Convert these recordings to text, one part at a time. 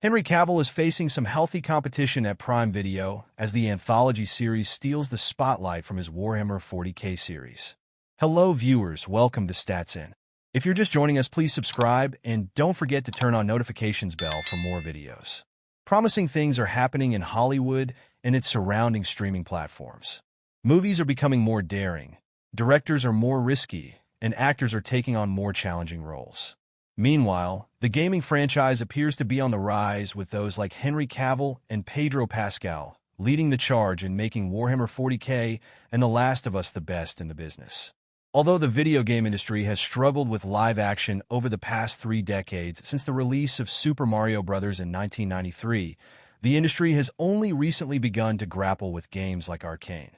Henry Cavill is facing some healthy competition at Prime Video as the anthology series steals the spotlight from his Warhammer 40K series. Hello viewers, welcome to Stats In. If you're just joining us, please subscribe and don't forget to turn on notifications bell for more videos. Promising things are happening in Hollywood and its surrounding streaming platforms. Movies are becoming more daring, directors are more risky, and actors are taking on more challenging roles. Meanwhile, the gaming franchise appears to be on the rise with those like Henry Cavill and Pedro Pascal leading the charge in making Warhammer 40K and The Last of Us the best in the business. Although the video game industry has struggled with live action over the past 3 decades since the release of Super Mario Bros. In 1993, the industry has only recently begun to grapple with games like Arcane,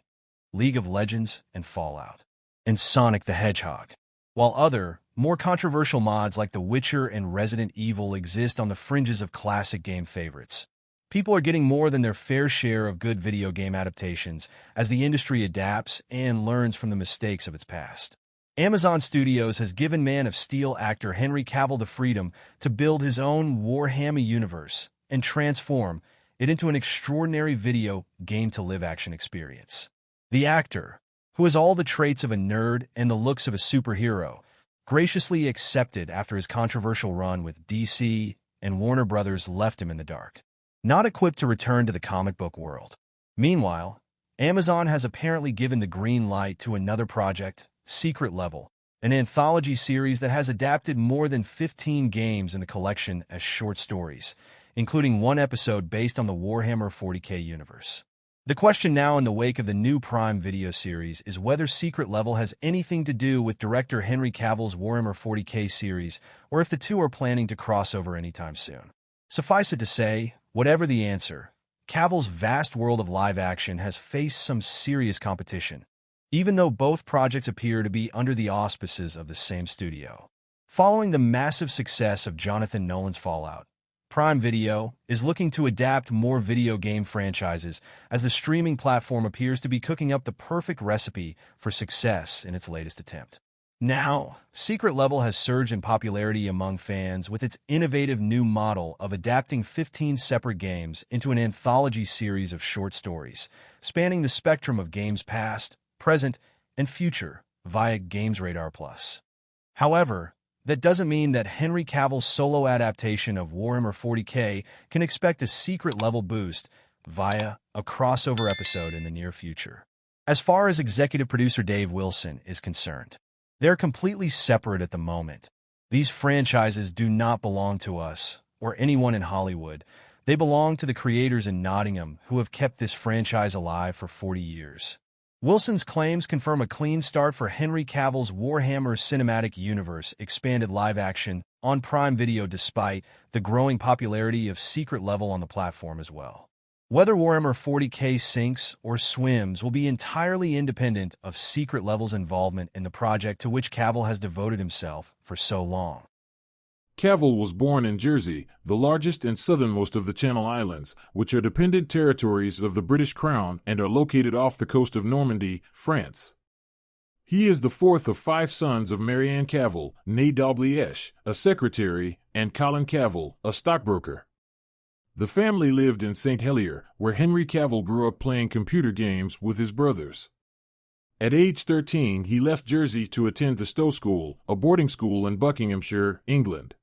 League of Legends, and Fallout, and Sonic the Hedgehog. While other, more controversial mods like The Witcher and Resident Evil exist on the fringes of classic game favorites, people are getting more than their fair share of good video game adaptations as the industry adapts and learns from the mistakes of its past. Amazon Studios has given Man of Steel actor Henry Cavill the freedom to build his own Warhammer universe and transform it into an extraordinary video game-to-live action experience. The actor, who has all the traits of a nerd and the looks of a superhero, graciously accepted after his controversial run with DC and Warner Bros. Left him in the dark, not equipped to return to the comic book world. Meanwhile, Amazon has apparently given the green light to another project, Secret Level, an anthology series that has adapted more than 15 games in the collection as short stories, including one episode based on the Warhammer 40K universe. The question now in the wake of the new Prime Video series is whether Secret Level has anything to do with director Henry Cavill's Warhammer 40K series, or if the two are planning to cross over anytime soon. Suffice it to say, whatever the answer, Cavill's vast world of live action has faced some serious competition, even though both projects appear to be under the auspices of the same studio. Following the massive success of Jonathan Nolan's Fallout, Prime Video is looking to adapt more video game franchises as the streaming platform appears to be cooking up the perfect recipe for success in its latest attempt. Now, Secret Level has surged in popularity among fans with its innovative new model of adapting 15 separate games into an anthology series of short stories, spanning the spectrum of games past, present, and future via Games Radar Plus. However, that doesn't mean that Henry Cavill's solo adaptation of Warhammer 40K can expect a Secret Level boost via a crossover episode in the near future. As far as executive producer Dave Wilson is concerned, they're completely separate at the moment. These franchises do not belong to us or anyone in Hollywood. They belong to the creators in Nottingham who have kept this franchise alive for 40 years. Wilson's claims confirm a clean start for Henry Cavill's Warhammer Cinematic Universe expanded live action on Prime Video despite the growing popularity of Secret Level on the platform as well. Whether Warhammer 40K sinks or swims will be entirely independent of Secret Level's involvement in the project to which Cavill has devoted himself for so long. Cavill was born in Jersey, the largest and southernmost of the Channel Islands, which are dependent territories of the British Crown and are located off the coast of Normandy, France. He is the fourth of 5 sons of Marianne Cavill, née Dalgliesh, a secretary, and Colin Cavill, a stockbroker. The family lived in St. Helier, where Henry Cavill grew up playing computer games with his brothers. At age 13, he left Jersey to attend the Stowe School, a boarding school in Buckinghamshire, England.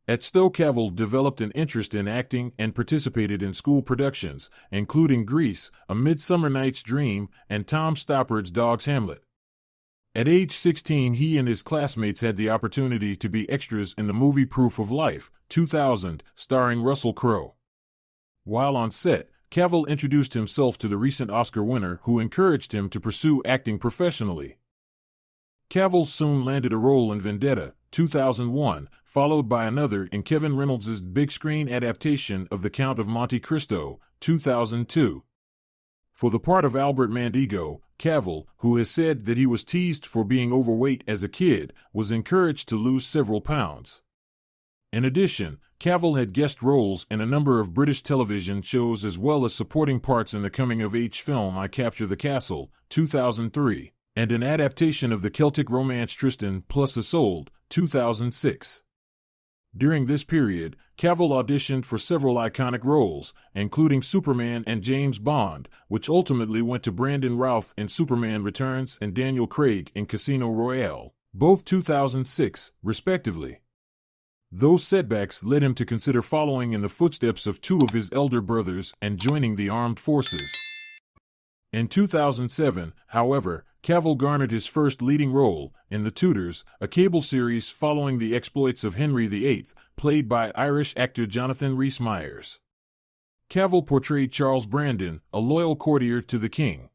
At Stowe, Cavill developed an interest in acting and participated in school productions, including Grease, A Midsummer Night's Dream, and Tom Stoppard's Dog's Hamlet. At age 16, he and his classmates had the opportunity to be extras in the movie Proof of Life, 2000, starring Russell Crowe. While on set, Cavill introduced himself to the recent Oscar winner who encouraged him to pursue acting professionally. Cavill soon landed a role in Vendetta, 2001, followed by another in Kevin Reynolds' big-screen adaptation of The Count of Monte Cristo, 2002. For the part of Albert Mandego, Cavill, who has said that he was teased for being overweight as a kid, was encouraged to lose several pounds. In addition, Cavill had guest roles in a number of British television shows as well as supporting parts in the coming-of-age film I Capture the Castle, 2003. And an adaptation of the Celtic romance Tristan plus Isolde, 2006. During this period, Cavill auditioned for several iconic roles, including Superman and James Bond, which ultimately went to Brandon Routh in Superman Returns and Daniel Craig in Casino Royale, both 2006, respectively. Those setbacks led him to consider following in the footsteps of two of his elder brothers and joining the armed forces. In 2007, however, Cavill garnered his first leading role in The Tudors, a cable series following the exploits of Henry VIII, played by Irish actor Jonathan Rhys-Meyers. Cavill portrayed Charles Brandon, a loyal courtier to the king.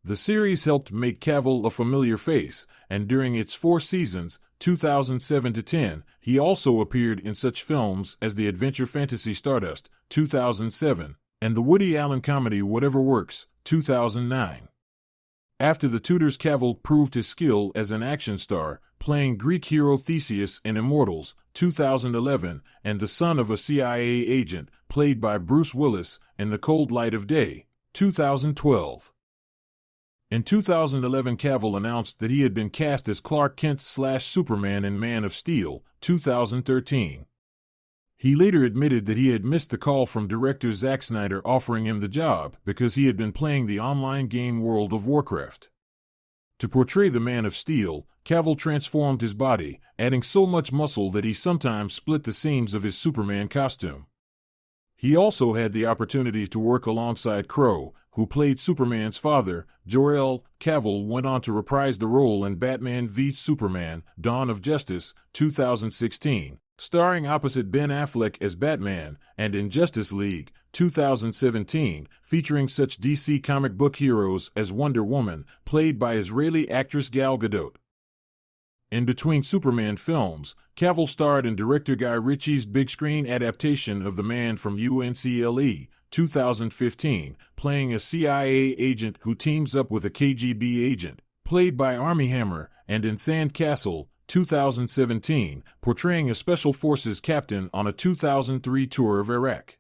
The series helped make Cavill a familiar face, and during its 4 seasons, 2007 to 10, he also appeared in such films as the adventure fantasy Stardust, 2007, and the Woody Allen comedy Whatever Works, 2009. After The Tudors, Cavill proved his skill as an action star, playing Greek hero Theseus in Immortals, 2011, and the son of a CIA agent, played by Bruce Willis, in The Cold Light of Day, 2012. In 2011, Cavill announced that he had been cast as Clark Kent/Superman in Man of Steel, 2013. He later admitted that he had missed the call from director Zack Snyder offering him the job because he had been playing the online game World of Warcraft. To portray the Man of Steel, Cavill transformed his body, adding so much muscle that he sometimes split the seams of his Superman costume. He also had the opportunity to work alongside Crow, who played Superman's father. Jor-El. Cavill went on to reprise the role in Batman v Superman, Dawn of Justice, 2016, starring opposite Ben Affleck as Batman, and in Justice League, 2017, featuring such DC comic book heroes as Wonder Woman, played by Israeli actress Gal Gadot. In between Superman films, Cavill starred in director Guy Ritchie's big-screen adaptation of The Man from UNCLE, 2015, playing a CIA agent who teams up with a KGB agent, played by Armie Hammer, and in Sandcastle, 2017, portraying a Special Forces captain on a 2003 tour of Iraq.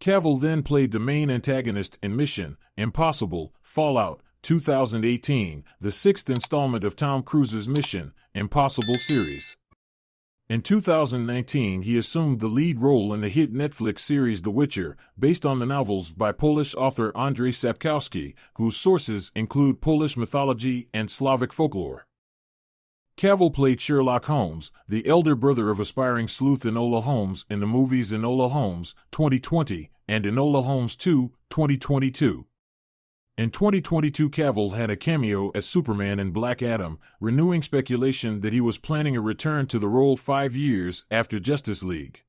Cavill then played the main antagonist in Mission Impossible Fallout, 2018, the 6th installment of Tom Cruise's Mission Impossible series. In 2019, he assumed the lead role in the hit Netflix series The Witcher, based on the novels by Polish author Andrzej Sapkowski, whose sources include Polish mythology and Slavic folklore. Cavill played Sherlock Holmes, the elder brother of aspiring sleuth Enola Holmes in the movies Enola Holmes, 2020, and Enola Holmes 2, 2022. In 2022, Cavill had a cameo as Superman in Black Adam, renewing speculation that he was planning a return to the role 5 years after Justice League.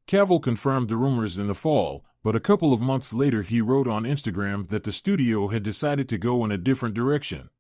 Cavill confirmed the rumors in the fall, but a couple of months later he wrote on Instagram that the studio had decided to go in a different direction.